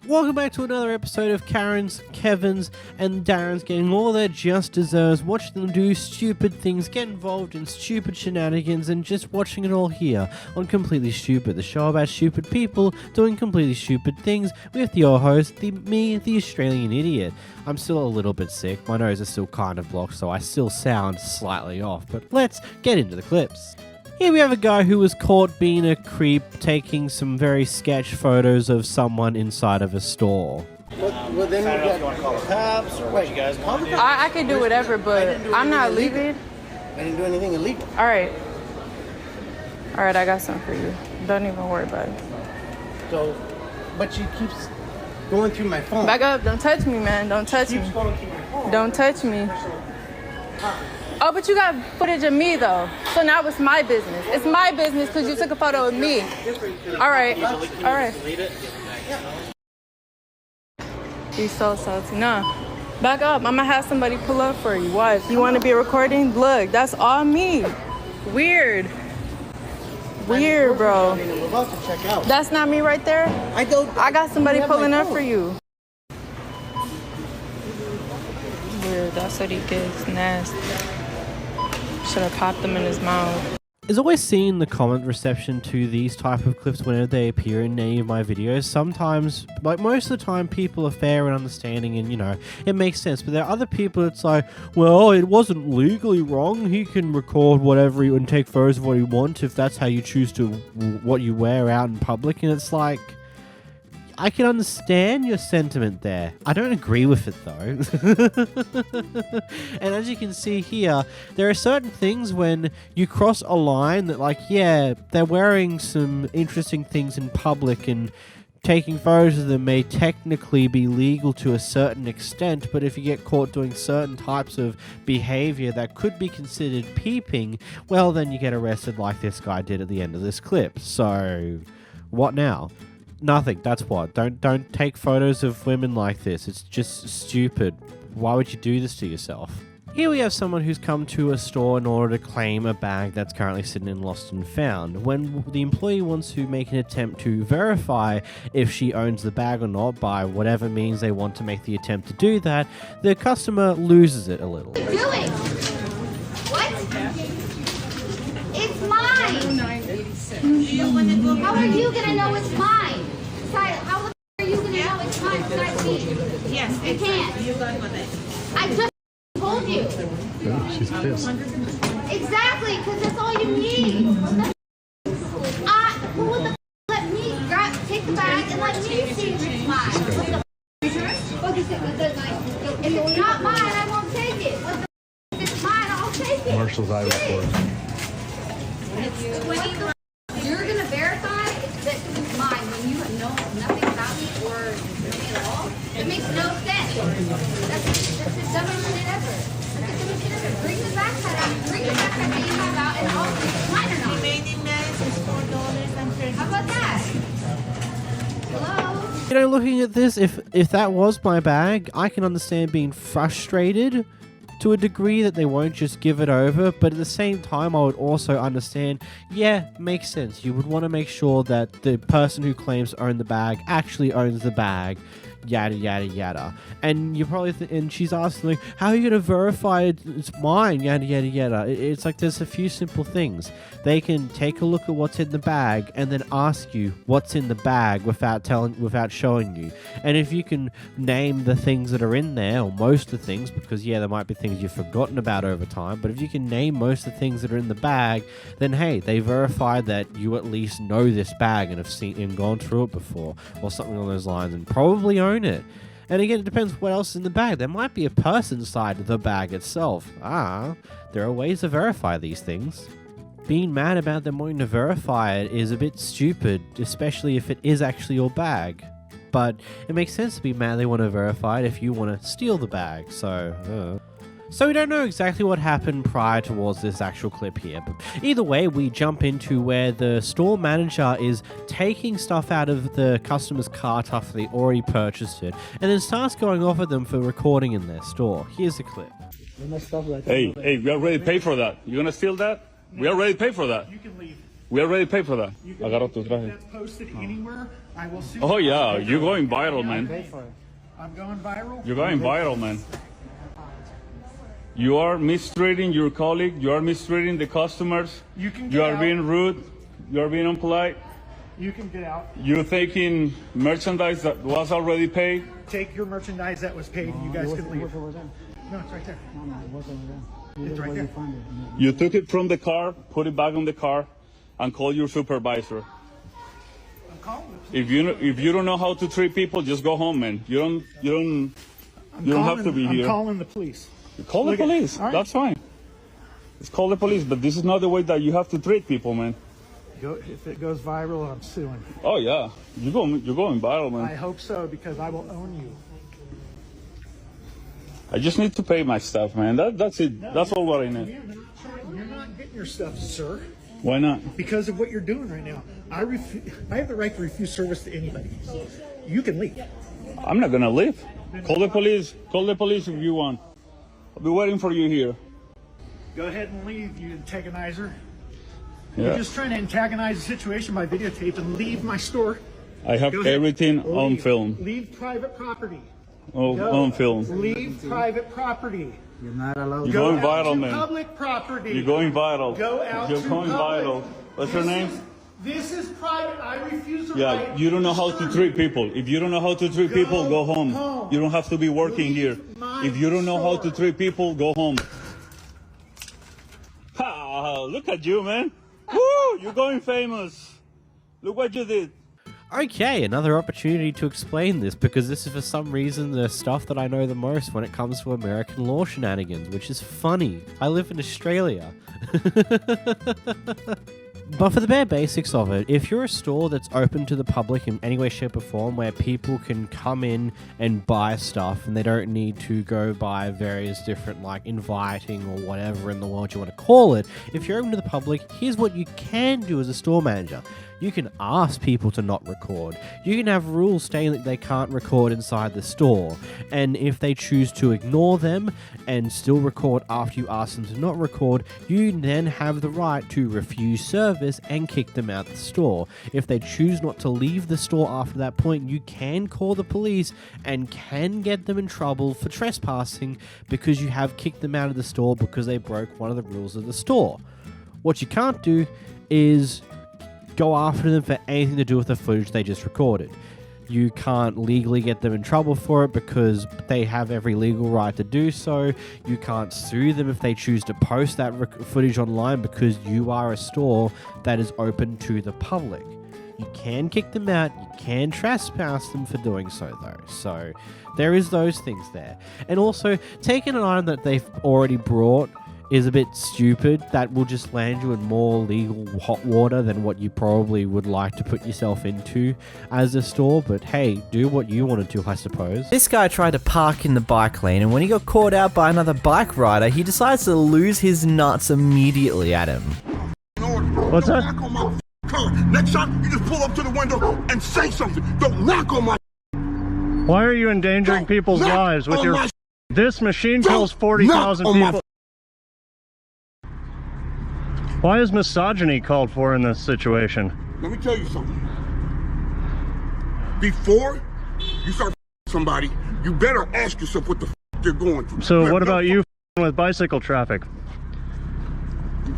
Welcome back to another episode of Karen's, Kevin's, and Darren's getting all their just deserves, watching them do stupid things, get involved in stupid shenanigans, and just watching it all here on Completely Stupid, the show about stupid people doing completely stupid things with your host, me, the Australian idiot. I'm still a little bit sick, my nose is still kind of blocked, so I still sound slightly off, but let's get into the clips. Here we have a guy who was caught being a creep, taking some very sketch photos of someone inside of a store. Well, then I don't know if you want to call the cops or what you guys want to do. I can do whatever, but I'm not leaving. I didn't do anything illegal. All right, I got something for you. Don't even worry about it. So, but she keeps going through my phone. Back up. Don't touch me, man. Don't touch me. Keeps going through my phone. Don't touch me. Oh, but you got footage of me, though. So now it's my business. It's my business because you took a photo of me. All right. He's so salty. No. Back up. I'm going to have somebody pull up for you. What? You want to be recording? Look, that's all me. Weird, bro. We're about to check out. That's not me right there? I got somebody pulling up for you. Weird. That's what he gets. Nasty. Should have popped them in his mouth. Is always seeing the comment reception to these type of clips whenever they appear in any of my videos. Sometimes, like most of the time, people are fair and understanding and, you know, it makes sense. But there are other people it's like, well, it wasn't legally wrong. He can record whatever and take photos of what he wants if that's how you choose to, what you wear out in public. And it's like, I can understand your sentiment there. I don't agree with it though. And as you can see here, there are certain things when you cross a line that, like, yeah, they're wearing some interesting things in public and taking photos of them may technically be legal to a certain extent, but if you get caught doing certain types of behavior that could be considered peeping, well, then you get arrested like this guy did at the end of this clip. So, what now? Nothing. That's what. Don't take photos of women like this. It's just stupid. Why would you do this to yourself? Here we have someone who's come to a store in order to claim a bag that's currently sitting in Lost and Found. When the employee wants to make an attempt to verify if she owns the bag or not by whatever means they want to make the attempt to do that, the customer loses it a little. What are you doing? What? It's mine. How are you gonna know it's mine? How the are you gonna know it's mine besides me? Yes, you can't. You got with it. I just told you. Oh, she's pissed. Exactly, because that's all you need. Who would the let me take the bag and let me see if it's mine? If it's not mine, I won't take it. If it's mine, I'll take it. Marshall's eye report. You're gonna verify that it's mine when you know nothing about me or me at all? It makes no sense. That's the dumbest shit ever. That's the dumbest shit ever. Bring the backpack out. Bring the backpack that you have out and I'll see if it's mine or not. Remaining balance is $4.30. How about that? Hello? You know, looking at this, if that was my bag, I can understand being frustrated to a degree that they won't just give it over, but at the same time I would also understand, yeah, makes sense. You would want to make sure that the person who claims to own the bag actually owns the bag, yada yada yada. And you probably and she's asking, like, how are you going to verify it's mine, yada yada yada. It's like there's a few simple things. They can take a look at what's in the bag and then ask you what's in the bag without showing you. And if you can name the things that are in there, or most of the things, because yeah, there might be things you've forgotten about over time, but if you can name most of the things that are in the bag, then hey, they verified that you at least know this bag and have seen and gone through it before, or something along those lines, and probably own it. And again, it depends what else is in the bag. There might be a person inside the bag itself. There are ways to verify these things. Being mad about them wanting to verify it is a bit stupid, especially if it is actually your bag. But it makes sense to be mad they want to verify it if you want to steal the bag, so we don't know exactly what happened prior towards this actual clip here, but either way, we jump into where the store manager is taking stuff out of the customer's cart after they already purchased it, and then starts going off at them for recording in their store. Here's the clip. Hey, we are ready to pay for that. You gonna steal that? We are ready to pay for that. You can leave. We already paid for that. You can Agarra tu if traje. that's posted anywhere, I will sue Oh you. yeah, you're going viral, man. I'm going viral. You're going viral, man. You are mistreating your colleague. You are mistreating the customers. You can get You are out. being rude. You are being impolite. You can get out. You're taking merchandise that was already paid. Take your merchandise that was paid. You guys can leave. No, it's right there. It's right there. You took it from the car, put it back on the car, and call your supervisor. I'm calling the police. If you don't know how to treat people, just go home, man. You don't have to be here. I'm calling the police. Call the Look at- police. all right. That's fine. Just call the police, but this is not the way that you have to treat people, man. If it goes viral, I'm suing. Oh yeah, you're going viral, man. I hope so because I will own you. I just need to pay my stuff, man. That's it. That's all what I need. You're not getting your stuff, sir, Why not? because of what you're doing right now. I have the right to refuse service to anybody. You can leave. I'm not gonna leave. Call the police. Call the police if you want. I'll be waiting for you here. Go ahead and leave, you antagonizer. Yeah. You're just trying to antagonize the situation by videotape and leave my store. I have Go ahead. everything on Leave. film. Leave private property. Oh, Go. on film. Leave private property. You're not allowed. You're Go going out viral, to man. public property. You're going viral. Go out You're to going public. viral. What's your name? This is private. I refuse to. Yeah, you don't know how to treat people. If you don't know how to treat people, go home. You don't have to be working here. If you don't know how to treat people, go home. Ha! Look at you, man. Woo! You're going famous. Look what you did. Okay, another opportunity to explain this, because this is for some reason the stuff that I know the most when it comes to American law shenanigans, which is funny. I live in Australia. But for the bare basics of it, if you're a store that's open to the public in any way, shape, or form, where people can come in and buy stuff and they don't need to go by various different, like, inviting or whatever in the world you want to call it, if you're open to the public, here's what you can do as a store manager. You can ask people to not record. You can have rules stating that they can't record inside the store. And if they choose to ignore them and still record after you ask them to not record, you then have the right to refuse service and kick them out the store. If they choose not to leave the store after that point, you can call the police and can get them in trouble for trespassing because you have kicked them out of the store because they broke one of the rules of the store. What you can't do is go after them for anything to do with the footage they just recorded. You can't legally get them in trouble for it because they have every legal right to do so. You can't sue them if they choose to post that footage online because you are a store that is open to the public. You can kick them out, you can trespass them for doing so though. So there is those things there. And also, taking an item that they've already brought is a bit stupid. That will just land you in more legal hot water than what you probably would like to put yourself into as a store. But hey, do what you want to do, I suppose. This guy tried to park in the bike lane, and when he got caught out by another bike rider, he decides to lose his nuts immediately at him. What's that? Knock on my car. Next time, you just pull up to the window and say something. Don't knock on my. Why are you endangering people's lives with your? This machine kills 40,000 people. Why is misogyny called for in this situation? Let me tell you something. Before you start somebody, you better ask yourself what the they're going through. So what about you with bicycle traffic?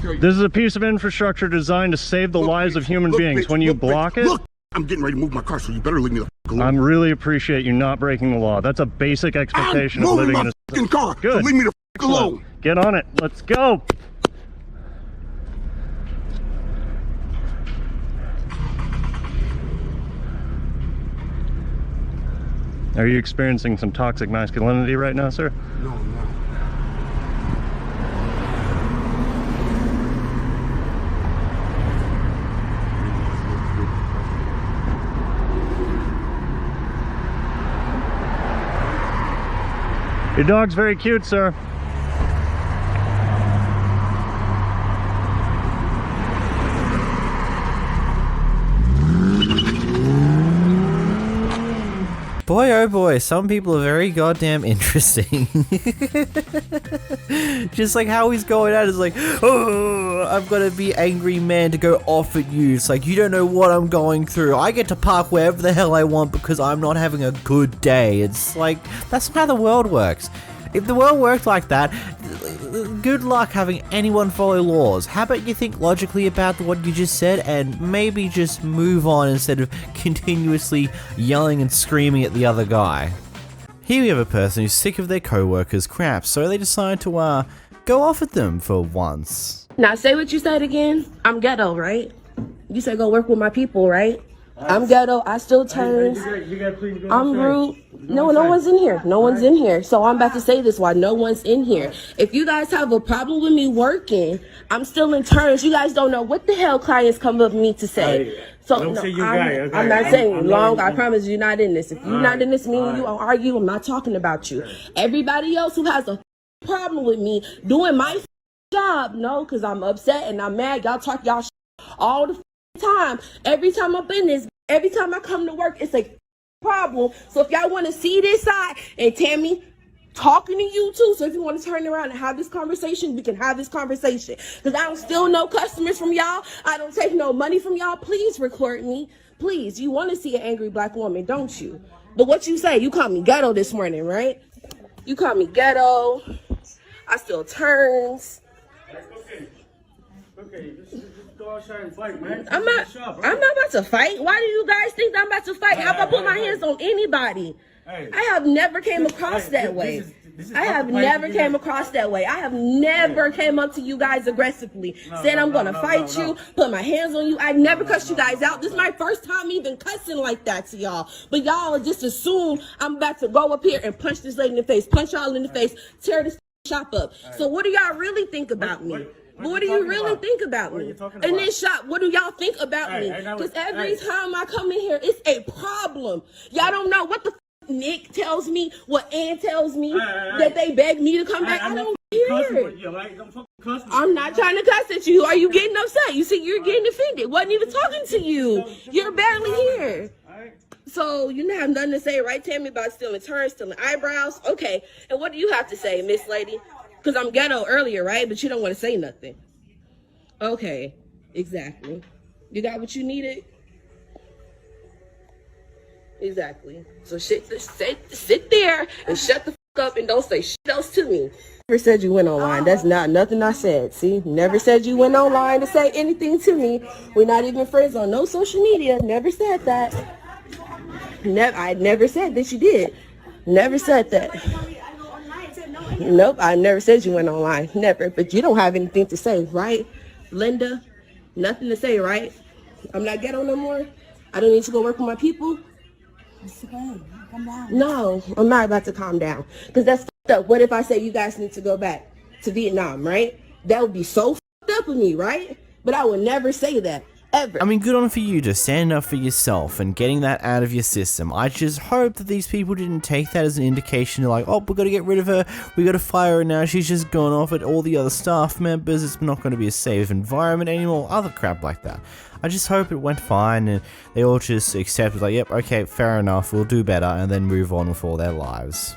This is a piece of infrastructure designed to save the lives of human beings. When you block it, look, I'm getting ready to move my car, so you better leave me the alone. I really appreciate you not breaking the law. That's a basic expectation of living in a car. Good. So leave me the alone. Get on it. Let's go. Are you experiencing some toxic masculinity right now, sir? No, I'm not. Your dog's very cute, sir. Boy, oh boy, some people are very goddamn interesting. Just like how he's going out is like, oh, I've got to be angry man to go off at you. It's like, you don't know what I'm going through. I get to park wherever the hell I want because I'm not having a good day. It's like, that's not how the world works. If the world worked like that, good luck having anyone follow laws. How about you think logically about what you just said and maybe just move on instead of continuously yelling and screaming at the other guy. Here we have a person who's sick of their co-workers' crap, so they decide to go off at them for once. Now say what you said again. I'm ghetto, right? You said go work with my people, right? I'm ghetto. I still turn. I'm rude. No one's in here. No one's in here. So I'm about to say this while no one's in here. If you guys have a problem with me working, I'm still in turns. You guys don't know what the hell clients come up with me to say. So no, I'm not saying long. I promise you're not in this. If you're not in this, me and you argue. I'm not talking about you. Everybody else who has a problem with me doing my job, no, because I'm upset and I'm mad. Y'all talk y'all all the time. Every time I'm in this, every time I come to work, it's a problem. So if y'all want to see this side, and Tammy talking to you too, so if you want to turn around and have this conversation, we can have this conversation. Because I don't steal no customers from y'all. I don't take no money from y'all. Please record me. Please. You want to see an angry black woman, don't you? But what you say, you called me ghetto this morning, right? You called me ghetto. I still turns. Okay, just go outside and fight, man. I'm not about to fight. Why do you guys think I'm about to fight? How about I put my hands on anybody? I have never came across that way. I have never came across that way. I have never came up to you guys aggressively, said I'm gonna fight you, put my hands on you. I've never cussed you guys out. This is my first time even cussing like that to y'all. But y'all just assume I'm about to go up here and punch this lady in the face, punch y'all in the face, tear this shop up. So what do y'all really think about me? What do you really think about me? In this shop, what do y'all think about me? Because every time I come in here, it's a problem. Y'all don't know what the Nick tells me, what Ann tells me, that they beg me to come back. I don't care. I'm not trying to cuss at you. Are you getting upset? You see, you're getting offended. Wasn't even talking to you. You're barely here. So you don't have nothing to say, right, Tammy, about stealing turns, stealing eyebrows? Okay. And what do you have to say, Miss Lady? Because I'm ghetto earlier, right? But you don't want to say nothing. Okay, exactly. You got what you needed? Exactly. So sit there and shut the fuck up and don't say shit else to me. Never said you went online. That's not nothing I said. See? Never said you went online to say anything to me. We're not even friends on no social media. Never said that. I never said that you did. Never said that. Nope, I never said you went online. Never. But you don't have anything to say, right? Linda, nothing to say, right? I'm not ghetto no more. I don't need to go work with my people. Calm down. No, I'm not about to calm down. Because that's fucked up. What if I say you guys need to go back to Vietnam, right? That would be so fucked up of me, right? But I would never say that. Ever. I mean, good on for you to stand up for yourself and getting that out of your system. I just hope that these people didn't take that as an indication of like, oh, we got to get rid of her, we got to fire her now, she's just gone off at all the other staff members, it's not going to be a safe environment anymore, other crap like that. I just hope it went fine and they all just accepted like, yep, okay, fair enough, we'll do better, and then move on with all their lives.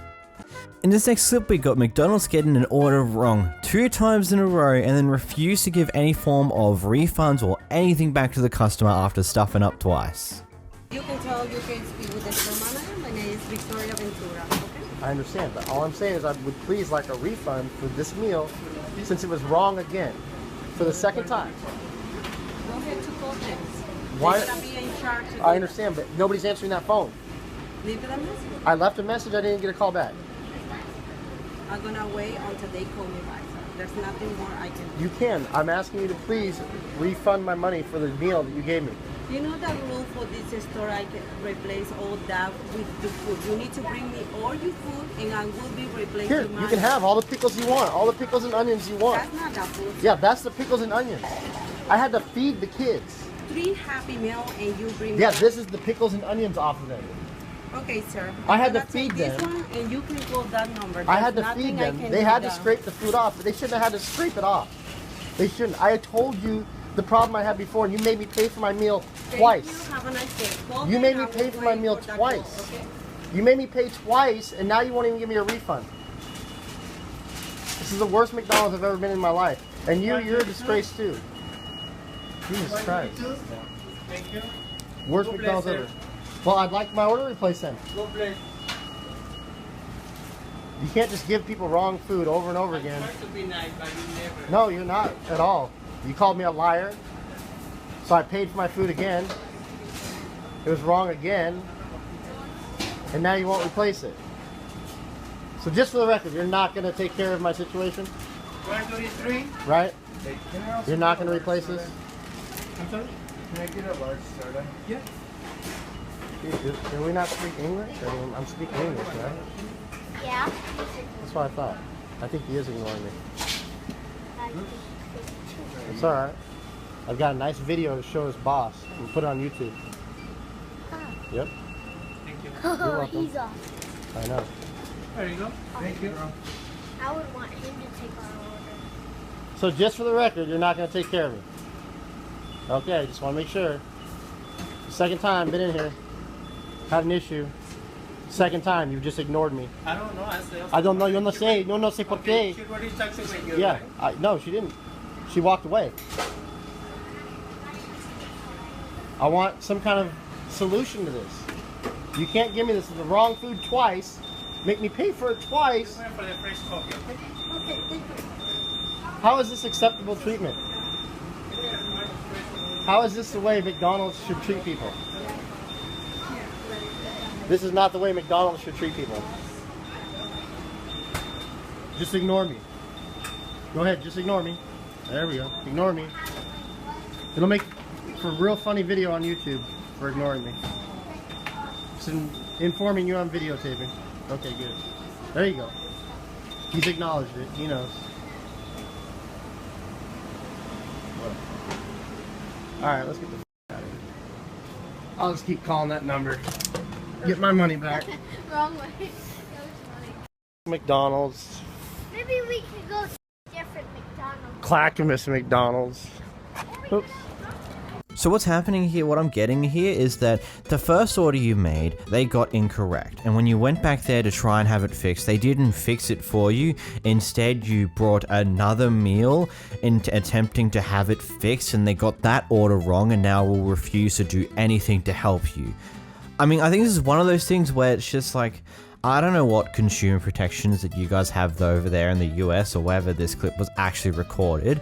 In this next clip, we got McDonald's getting an order wrong 2 times in a row and then refused to give any form of refunds or anything back to the customer after stuffing up twice. You can tell, you can speak with the store manager. My name is Victoria Ventura, okay? I understand, but all I'm saying is I would please like a refund for this meal since it was wrong again for the second time. Go ahead to call them. Why? They're gonna be in charge again. I understand, but nobody's answering that phone. Leave them a message. I left a message, I didn't get a call back. I'm gonna wait until they call me back. There's nothing more I can do. You can. I'm asking you to please refund my money for the meal that you gave me. You know the rule for this store, I can replace all that with the food. You need to bring me all your food and I will be replacing Here, you can have all the pickles you want, all the pickles and onions you want. That's not that food. Yeah, that's the pickles and onions. I had to feed the kids. 3 Happy Meal and you bring Yeah, me this is the pickles and onions off of it. Okay, sir. I had to That's feed this them. One and you can call that number. I had to There's feed nothing them. They had to scrape the food off, but they shouldn't have had to scrape it off. They shouldn't. I told you the problem I had before, and you made me pay for my meal twice. You. Have a nice day. You made me pay for my meal twice. Okay? You made me pay twice, and now you won't even give me a refund. This is the worst McDonald's I've ever been in my life. And you're a disgrace too. Jesus Christ. Thank you. Worst McDonald's ever. Well, I'd like my order replaced then. You can't just give people wrong food over and over again. No, you're not at all. You called me a liar. So I paid for my food again. It was wrong again. And now you won't replace it. So just for the record, you're not going to take care of my situation? 123? Right? You're not going to replace this? I'm sorry? Can I get a large soda? Yeah. Can we not speak English? I mean, I'm speaking English, right? Yeah. That's what I thought. I think he is ignoring me. It's alright. I've got a nice video to show his boss. We'll put it on YouTube. Yep. Thank you. You're welcome. He's off. I know. There you go. Thank you. I would want him to take our order. So just for the record, you're not going to take care of me. Okay, just want to make sure. The second time, been in here, had an issue. Second time, you just ignored me. I don't know. I don't know. You no sé por qué. She already talked away. Yeah. No, she didn't. She walked away. I want some kind of solution to this. You can't give me this the wrong food twice. Make me pay for it twice. For the fresh coffee, okay? Okay, thank you. How is this acceptable treatment? How is this the way McDonald's should treat people? This is not the way McDonald's should treat people. Just ignore me. Go ahead, just ignore me. There we go. Ignore me. It'll make for a real funny video on YouTube for ignoring me. Just informing you I'm videotaping. Okay, good. There you go. He's acknowledged it. He knows. Alright, let's get the out of here. I'll just keep calling that number. Get my money back. Wrong way. That was funny. McDonald's. Maybe we could go to a different McDonald's. Clackamas McDonald's. Oops. So what's happening here, what I'm getting here is that the first order you made, they got incorrect. And when you went back there to try and have it fixed, they didn't fix it for you. Instead, you brought another meal into attempting to have it fixed, and they got that order wrong and now will refuse to do anything to help you. I mean, I think this is one of those things where it's just like, I don't know what consumer protections that you guys have over there in the US or wherever this clip was actually recorded.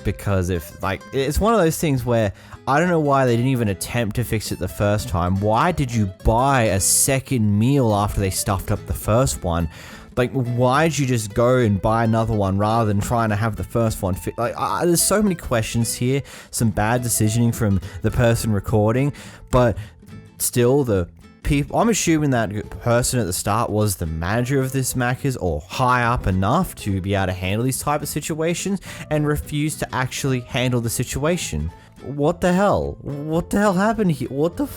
Because if, like, it's one of those things where I don't know why they didn't even attempt to fix it the first time. Why did you buy a second meal after they stuffed up the first one? Like, why did you just go and buy another one rather than trying to have the first one fit? Like, there's so many questions here. Some bad decisioning from the person recording, but still the people, I'm assuming that person at the start was the manager of this Macca's or high up enough to be able to handle these type of situations and refused to actually handle the situation. What the hell? What the hell happened here? What the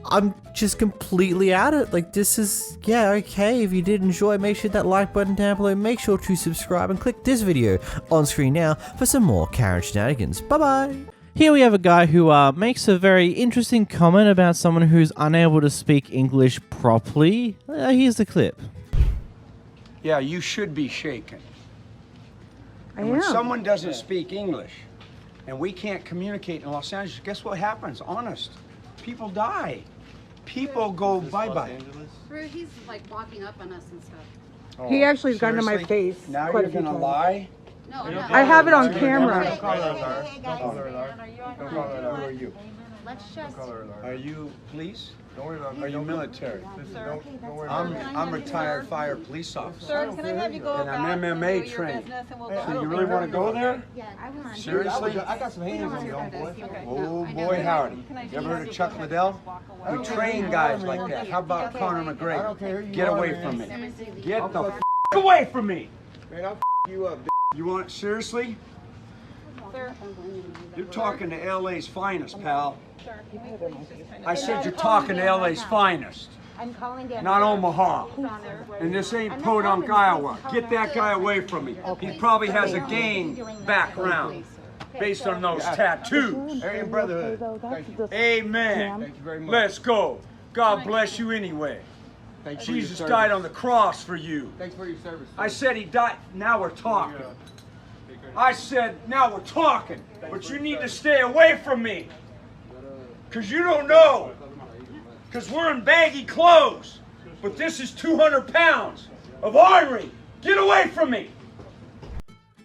I'm just completely at it. Like, this is, yeah, okay. If you did enjoy, make sure that like button down below. Make sure to subscribe and click this video on screen now for some more Karen shenanigans. Bye-bye. Here we have a guy who makes a very interesting comment about someone who's unable to speak English properly. Here's the clip. Yeah, you should be shaken. And When someone doesn't speak English and we can't communicate in Los Angeles, guess what happens? Honest. People die. People go bye-bye. He's like walking up on us and stuff. Oh, He actually has gotten to my seriously? face. Now quite you're a few gonna times. lie? No, I'm not. I have it on camera. Don't call her Lar. Hey, Don't call her Lar. Don't call her Lar. Who are you? Let's just. Are you police? Don't worry about me. Are you military? Don't worry about me. I'm retired fire police officer. Sir, can I have you go And about I'm MMA trained. So you really want to go there? Yeah, I want to. Seriously? I got some hands on you, homeboy. Oh boy, howdy. You ever heard of Chuck Liddell? We train guys like that. How about Conor McGregor? Get away from me. Get the f away from me! Man, I'll f you up, You want it seriously? Sir. You're talking to LA's finest, pal. I said you're talking to LA's finest, I'm calling down. not Omaha. And this ain't Podunk, Iowa. Get that guy away from me. He probably has a gang background based on those tattoos. Aryan Brotherhood. Thank you. Amen. Thank you very much. Let's go. God bless you anyway. Jesus died on the cross for you. Thanks for your service. I said he died. Now we're talking. I said, now we're talking. But you need to stay away from me. Because you don't know. Because we're in baggy clothes. But this is 200 pounds of armory. Get away from me.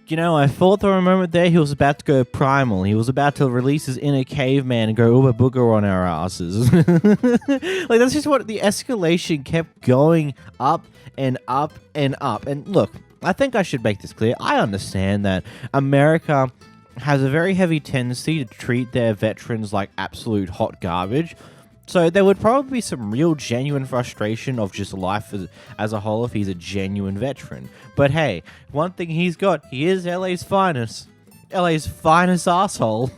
You know, I thought for a moment there he was about to go primal. He was about to release his inner caveman and go uber booger on our asses. Like, that's just what the escalation kept going up and up and up. And look, I think I should make this clear. I understand that America has a very heavy tendency to treat their veterans like absolute hot garbage. So there would probably be some real genuine frustration of just life as a whole if he's a genuine veteran. But hey, one thing he's got, he is LA's finest. LA's finest asshole.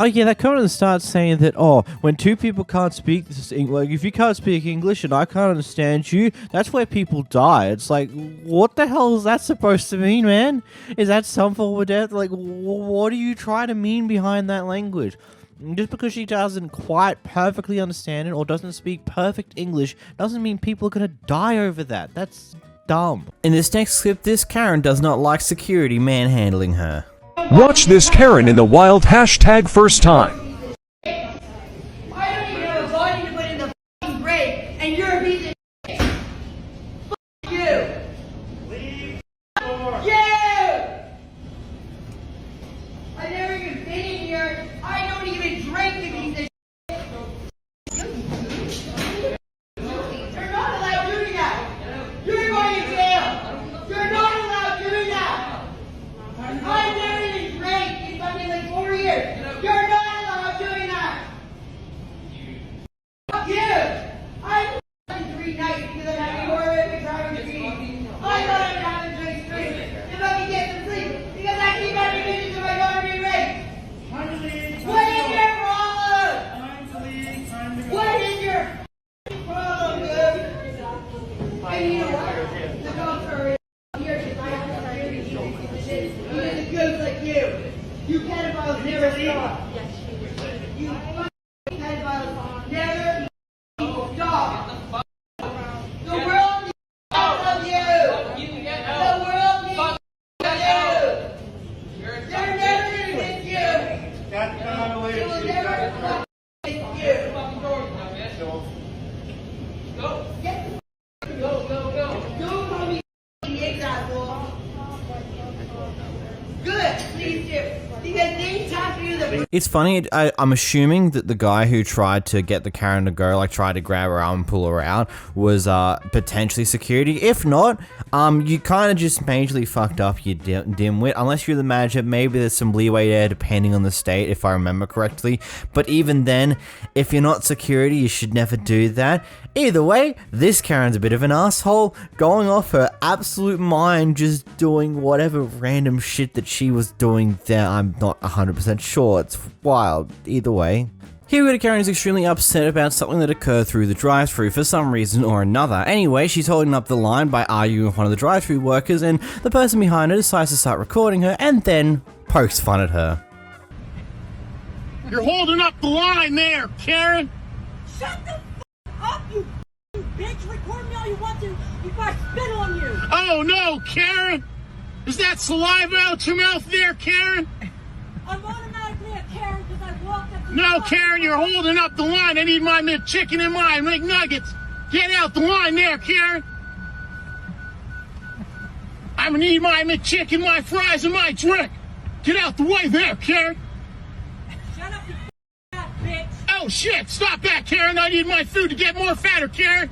Oh yeah, that comment starts saying that, oh, when two people can't speak this, like if you can't speak English and I can't understand you, that's where people die. It's like, what the hell is that supposed to mean, man? Is that some form of death? Like, what do you try to mean behind that language? Just because she doesn't quite perfectly understand it or doesn't speak perfect English doesn't mean people are gonna die over that. That's dumb. In this next clip, this Karen does not like security manhandling her. Watch this Karen in the wild hashtag first time. I don't even have a body to put in the fucking grave, and you're a piece of shit. Fuck you. Leave. You. I never even been in here. I don't even drink the piece of shit. You're not allowed doing that. You're going to jail. You're not allowed doing that. I've never even drank in fucking like 4 years. You're not allowed doing that. Fuck you. I'm fucking 3 nights because I'm having more of a driving street. I thought I'd have a drink straight if I could get some sleep because I keep having visions of my daughter being raped. What is your problem? What is your problem, dude? And you know what? The contrary. Here, because I have to start hearing these pieces of shit. Because it goes like you. You pedophiles never stop. You fucking pedophiles never stop. The world needs of you. The world needs of you. They're never gonna get you. They will never fucking get you. Go. Get the go. Don't call me the asshole. Good, please do. Because they talk to you the It's funny, I'm assuming that the guy who tried to get the Karen to go, like tried to grab her arm and pull her out, was potentially security. If not, you kind of just majorly fucked up, you dimwit. Unless you're the manager, maybe there's some leeway there depending on the state, if I remember correctly. But even then, if you're not security, you should never do that. Either way, this Karen's a bit of an asshole, going off her absolute mind, just doing whatever random shit that she was doing there. I'm not 100% sure. It's wild. Either way. Here we go to Karen who's extremely upset about something that occurred through the drive-thru for some reason or another. Anyway, she's holding up the line by arguing with one of the drive-thru workers, and the person behind her decides to start recording her and then pokes fun at her. You're holding up the line there, Karen. Shut the f up, you bitch! Record me all you want to before I spit on you! Oh no, Karen! Is that saliva out your mouth there, Karen? I'm automatically a Karen because I walked up to No, Karen, you're holding up the line. I need my McChicken and my McNuggets. Get out the line there, Karen. I'm gonna need my McChicken, my fries, and my drink. Get out the way there, Karen. Shut up, you fat bitch! Oh shit, stop that, Karen. I need my food to get more fatter, Karen.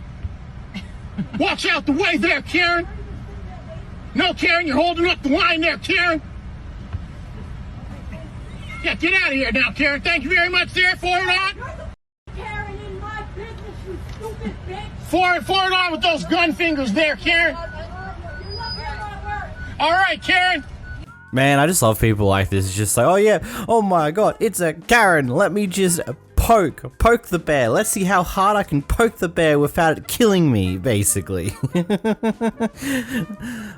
Watch out the way there, Karen. No, Karen, you're holding up the line there, Karen. Yeah, get out of here now, Karen. Thank you very much there. Forward on. Karen in my business, you stupid bitch! Forward on with those gun fingers there, Karen. All right, Karen. Man, I just love people like this. It's just like, oh yeah, oh my god, it's a Karen. Let me just poke the bear. Let's see how hard I can poke the bear without it killing me, basically.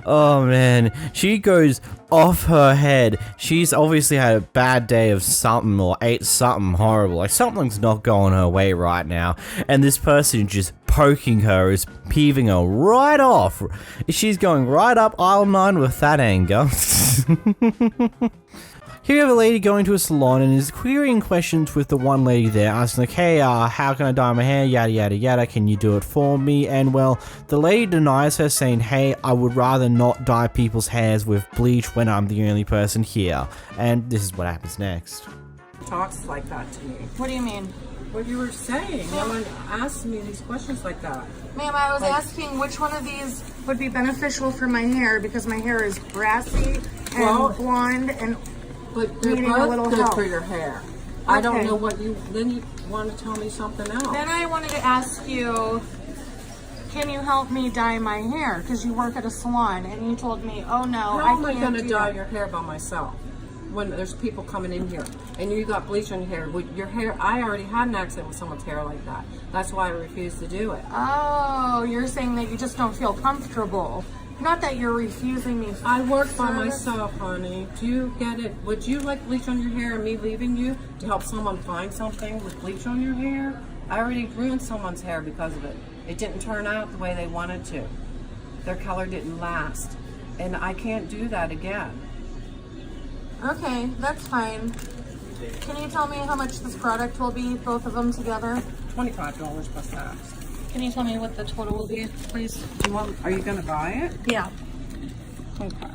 Oh man, she goes off her head. She's obviously had a bad day of something or ate something horrible. Like something's not going her way right now. And this person just poking her is peeving her right off. She's going right up aisle 9 with that anger. Here you have a lady going to a salon and is querying questions with the one lady there, asking like, hey, how can I dye my hair, yada yada yada, can you do it for me? And well, the lady denies her, saying, hey, I would rather not dye people's hairs with bleach when I'm the only person here. And this is what happens next. Talks like that to me. What do you mean? What you were saying. No one asked me these questions like that. Ma'am, I was asking which one of these would be beneficial for my hair because my hair is brassy and blonde and but they're needing a both little good help for your hair. I don't Okay. know what you, then you want to tell me something else. Then I wanted to ask you, can you help me dye my hair? Because you work at a salon and you told me, oh no, How am I can't going to do dye that. your hair by myself when there's people coming in here and you got bleach on your hair? With your hair, I already had an accident with someone's hair like that. That's why I refused to do it. Oh, you're saying that you just don't feel comfortable. Not that you're refusing me. I work by service. myself, honey. Do you get it? Would you like bleach on your hair and me leaving you to help someone find something with bleach on your hair? I already ruined someone's hair because of it. It didn't turn out the way they wanted to. Their color didn't last. And I can't do that again. Okay, that's fine. Can you tell me how much this product will be, both of them together? $25 plus tax. Can you tell me what the total will be, please? Do you want, are you going to buy it? Yeah. Okay.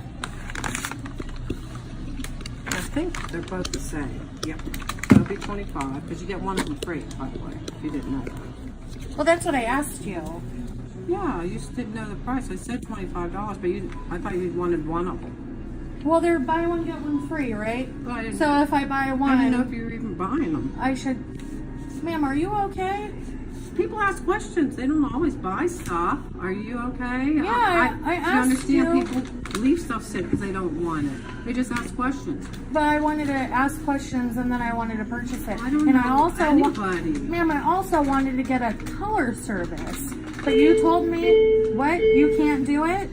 I think they're both the same. Yep. It'll be $25 because you get one of them free, by the way, if you didn't know that. Well, that's what I asked you. Yeah, you just didn't know the price. I said $25, but I thought you wanted one of them. Well, they're buy one, get one free, right? But I didn't, So if I buy one... I didn't know if you were even buying them. I should... Ma'am, are you okay? People ask questions. They don't always buy stuff. Are you okay? Yeah, I asked you. you. Understand people leave stuff sit because they don't want it. They just ask questions. But I wanted to ask questions and then I wanted to purchase it. I don't and know I also anybody. Ma'am, I also wanted to get a color service. But you told me, what? You can't do it?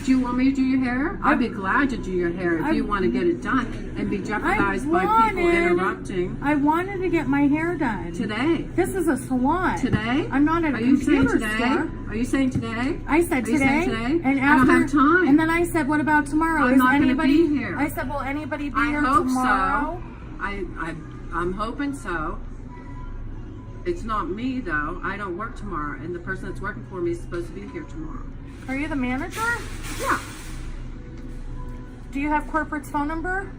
Do you want me to do your hair? I'd be glad to do your hair if you want to get it done and be jeopardized by people interrupting. I wanted to get my hair done. Today. This is a salon. Today? I'm not at a Are you saying computer today? store. Are you saying today? I said Are you today. saying today? And I don't have time. And then I said, what about tomorrow? I'm Is not going to anybody be here. I said, will anybody be I here hope tomorrow? so. I'm hoping so. It's not me though. I don't work tomorrow, and the person that's working for me is supposed to be here tomorrow. Are you the manager? Yeah. Do you have corporate's phone number?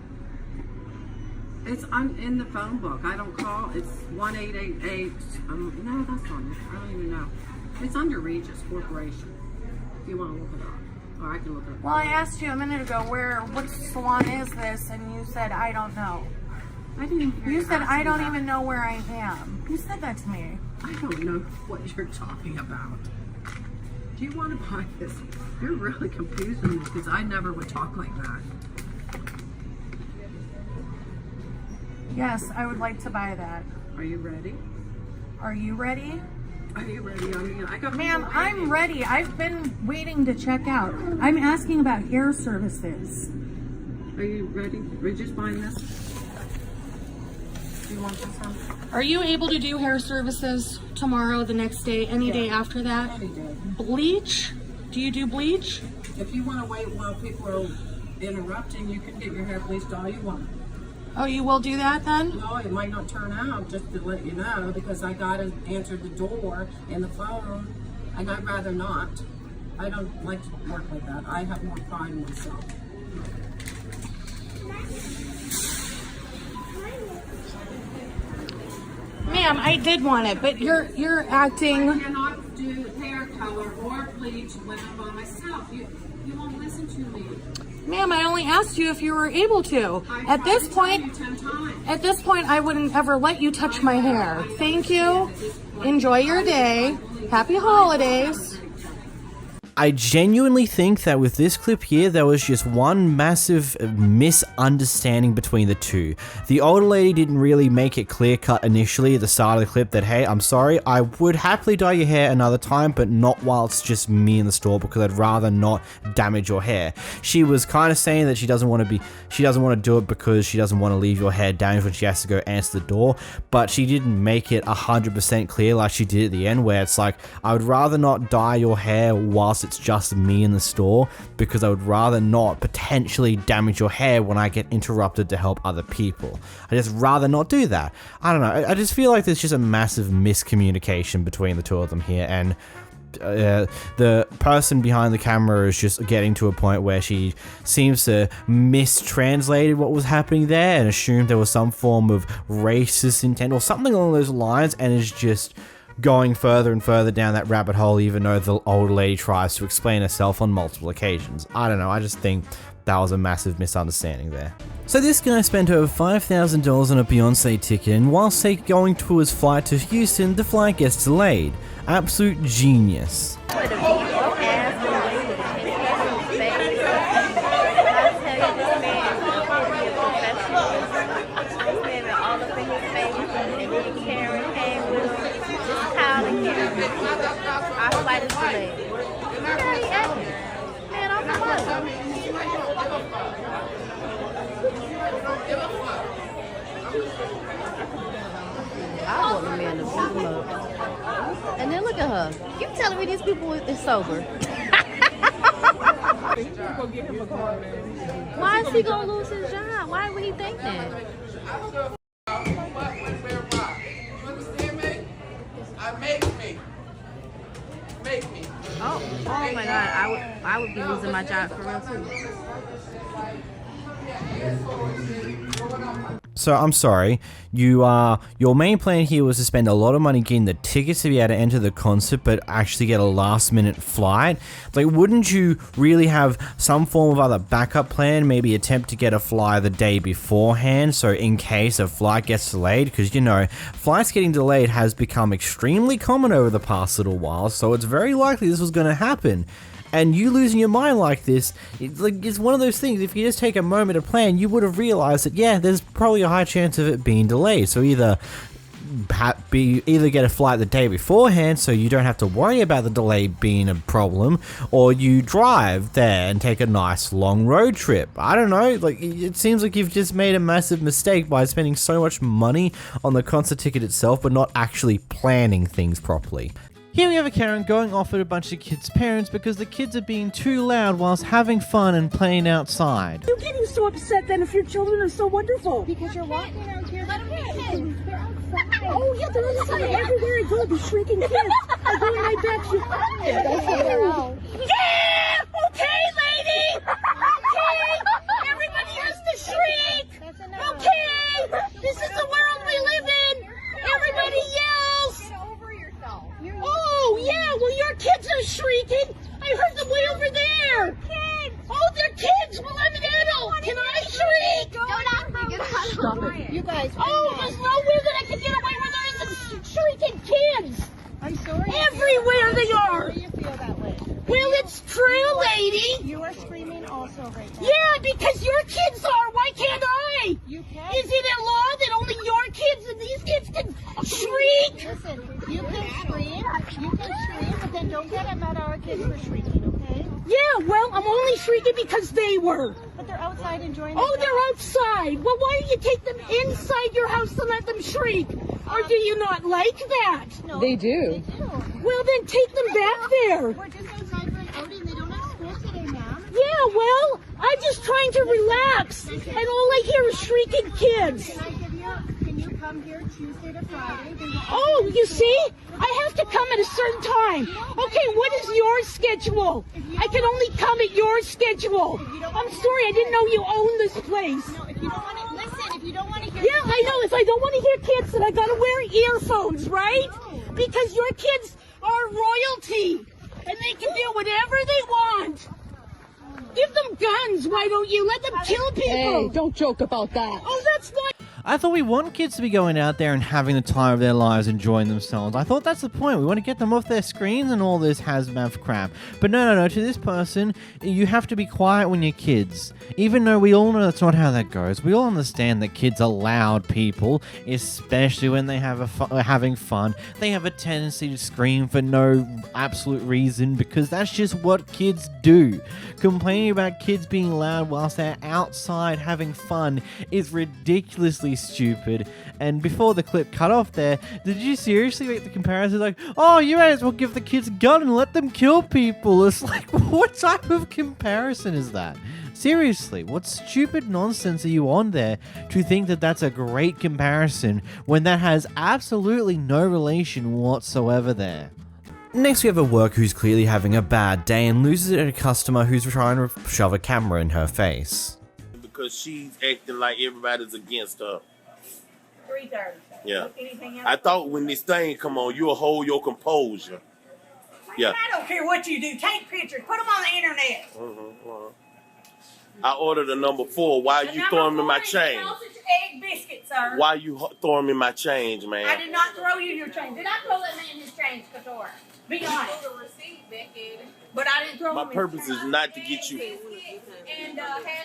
It's in the phone book. I don't call. It's 1-888. No, that's not it. I don't even know. It's under Regis Corporation. If you want to look it up, or I can look it up. Well, I asked you a minute ago which salon is this, and you said I don't know. I didn't hear you said I don't that. even know where I am. You said that to me. I don't know what you're talking about. Do you want to buy this? You're really confusing me because I never would talk like that. Yes, I would like to buy that. Are you ready? Are you ready? Are you ready? I mean, I got. Ma'am, I'm ready. I've been waiting to check out. I'm asking about hair services. Are you ready? Are you just buying this? Do you want this one? Are you able to do hair services tomorrow, the next day, any day after that? Any day. Bleach? Do you do bleach? If you want to wait while people are interrupting, you can get your hair bleached all you want. Oh, you will do that then? No, it might not turn out, just to let you know, because I got to answer the door and the phone, and I'd rather not. I don't like to work like that. I have more pride in myself. Ma'am, I did want it, but you're acting. I cannot do hair color or bleach when I'm by myself. You won't listen to me. Ma'am, I only asked you if you were able to. At this point, I wouldn't ever let you touch my hair. Thank you. Enjoy your day. Happy holidays. I genuinely think that with this clip here, there was just one massive misunderstanding between the two. The older lady didn't really make it clear cut initially at the start of the clip that, hey, I'm sorry, I would happily dye your hair another time, but not while it's just me in the store because I'd rather not damage your hair. She was kind of saying that she doesn't want to do it because she doesn't want to leave your hair damaged when she has to go answer the door, but she didn't make it 100% clear like she did at the end, where it's like, I would rather not dye your hair whilst it's just me in the store because I would rather not potentially damage your hair when I get interrupted to help other people. I just rather not do that. I don't know, I just feel like there's just a massive miscommunication between the two of them here, and the person behind the camera is just getting to a point where she seems to mistranslated what was happening there and assumed there was some form of racist intent or something along those lines, and is just going further and further down that rabbit hole, even though the older lady tries to explain herself on multiple occasions. I don't know, I just think that was a massive misunderstanding there. So this guy spent over $5,000 on a Beyonce ticket, and whilst going to his flight to Houston, the flight gets delayed. Absolute genius. I want the man to beat him up. And then look at her. You telling me these people is sober? Why is he gonna lose his job? Why would he think that? Oh my God! I would be losing my job for real too. So I'm sorry, your main plan here was to spend a lot of money getting the tickets to be able to enter the concert, but actually get a last minute flight. Like, wouldn't you really have some form of other backup plan? Maybe attempt to get a fly the day beforehand, so in case a flight gets delayed, because you know, flights getting delayed has become extremely common over the past little while, so it's very likely this was going to happen. And you losing your mind like this, it's one of those things, if you just take a moment to plan, you would have realized that, yeah, there's probably a high chance of it being delayed. So either get a flight the day beforehand so you don't have to worry about the delay being a problem, or you drive there and take a nice long road trip. I don't know, like, it seems like you've just made a massive mistake by spending so much money on the concert ticket itself, but not actually planning things properly. Here we have a Karen going off at a bunch of kids' parents because the kids are being too loud whilst having fun and playing outside. You're getting so upset then if your children are so wonderful. Because you're walking around here. Let them be kids. They're outside. Oh yeah, they're outside. Everywhere I go, they're shrieking kids. I go and I bet you. Yeah! Okay, lady! Okay! Everybody has to shriek! Okay! This is the world we live in! Everybody yells! Oh, yeah, well, your kids are shrieking. I heard them way over there. Kids. Oh, they're kids. Well, I'm an adult. Can I shriek? Stop it. You guys. Oh, there's nowhere that I can get away where there isn't shrieking kids. I'm sorry. Everywhere they are. Why do you feel that way? Well, it's true, lady. You are screaming also right now. Yeah, because your kids are. Why can't I? You can. Is it a law that only your kids and these kids can shriek? Listen, you can scream, but then don't get mad at our kids for shrieking, okay? Yeah, well, I'm only shrieking because they were. But they're outside enjoying Oh, they're outside. Well, why don't you take them inside your house and let them shriek? Or do you not like that? No, They do. Well, then take them back there. We're just outside for an outing. They don't have school today, ma'am. Yeah, well, I'm just trying to relax, and all I hear is shrieking kids. Can you come here Tuesday to Friday? Oh, you see? I have to come at a certain time. Okay, what is your schedule? I can only come at your schedule. I'm sorry, I didn't know you own this place. No, if you don't want to listen, if you don't want to hear. Yeah, I know. If I don't want to hear kids, then I gotta wear earphones, right? Because your kids are royalty, and they can do whatever they want. Give them guns, why don't you? Let them kill people. Hey, don't joke about that. Oh, that's not. I thought we want kids to be going out there and having the time of their lives, enjoying themselves. I thought that's the point. We want to get them off their screens and all this hazmat crap. But no. To this person, you have to be quiet when you're kids. Even though we all know that's not how that goes. We all understand that kids are loud people, especially when they having fun. They have a tendency to scream for no absolute reason because that's just what kids do. Complaining about kids being loud whilst they're outside having fun is ridiculously stupid. And before the clip cut off there, did you seriously make the comparison like, oh, you may as well give the kids a gun and let them kill people? It's like, what type of comparison is that? Seriously, what stupid nonsense are you on there to think that that's a great comparison when that has absolutely no relation whatsoever there? Next we have a worker who's clearly having a bad day and loses it at a customer who's trying to shove a camera in her face. Because she's acting like everybody's against her. 3:30. Yeah. Anything else? I thought when this thing come on, you'll hold your composure. Yeah. I don't care what you do. Take pictures. Put them on the internet. I ordered a number 4. Why are you throwing me my change? Sausage, egg, biscuit, sir. Why you throwing me my change, man? I did not throw you your change. Did I throw that man his change, Couture? Be honest. But I didn't throw My him purpose his is not to get you. And,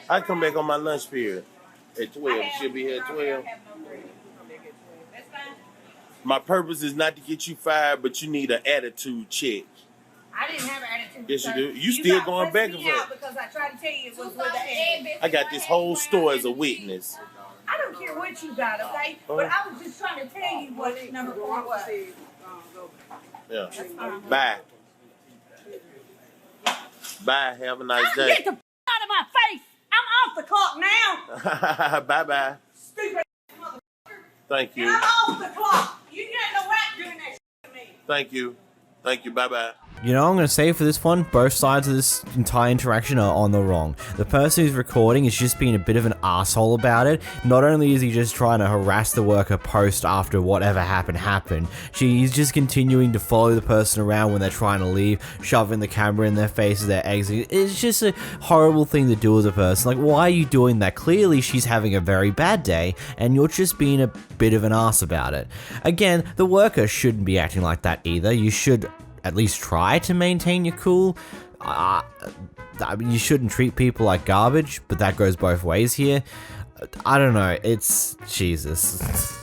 I come back on my lunch period at 12. She'll be here at 12. My purpose is not to get you fired, but you need an attitude check. I didn't have an attitude. Yes, you sir. do. You still got going back and me out forth. because I tried to tell you it was with the egg. I got this whole store as a witness. I don't care what you got, okay? But I was just trying to tell you what number 4 was. Yeah. Bye. Bye. Have a nice day. Get the out of my face! I'm off the clock now! Bye-bye. Stupid. Thank you. I'm off the clock! You got no right doing that shit to me! Thank you. Thank you. Bye-bye. You know, I'm going to say for this one, both sides of this entire interaction are on the wrong. The person who's recording is just being a bit of an asshole about it. Not only is he just trying to harass the worker post after whatever happened, he's just continuing to follow the person around when they're trying to leave, shoving the camera in their faces, they're exiting. It's just a horrible thing to do as a person. Like, why are you doing that? Clearly, she's having a very bad day, and you're just being a bit of an ass about it. Again, the worker shouldn't be acting like that either. You should at least try to maintain your cool. I mean, you shouldn't treat people like garbage, but that goes both ways here. I don't know, it's Jesus.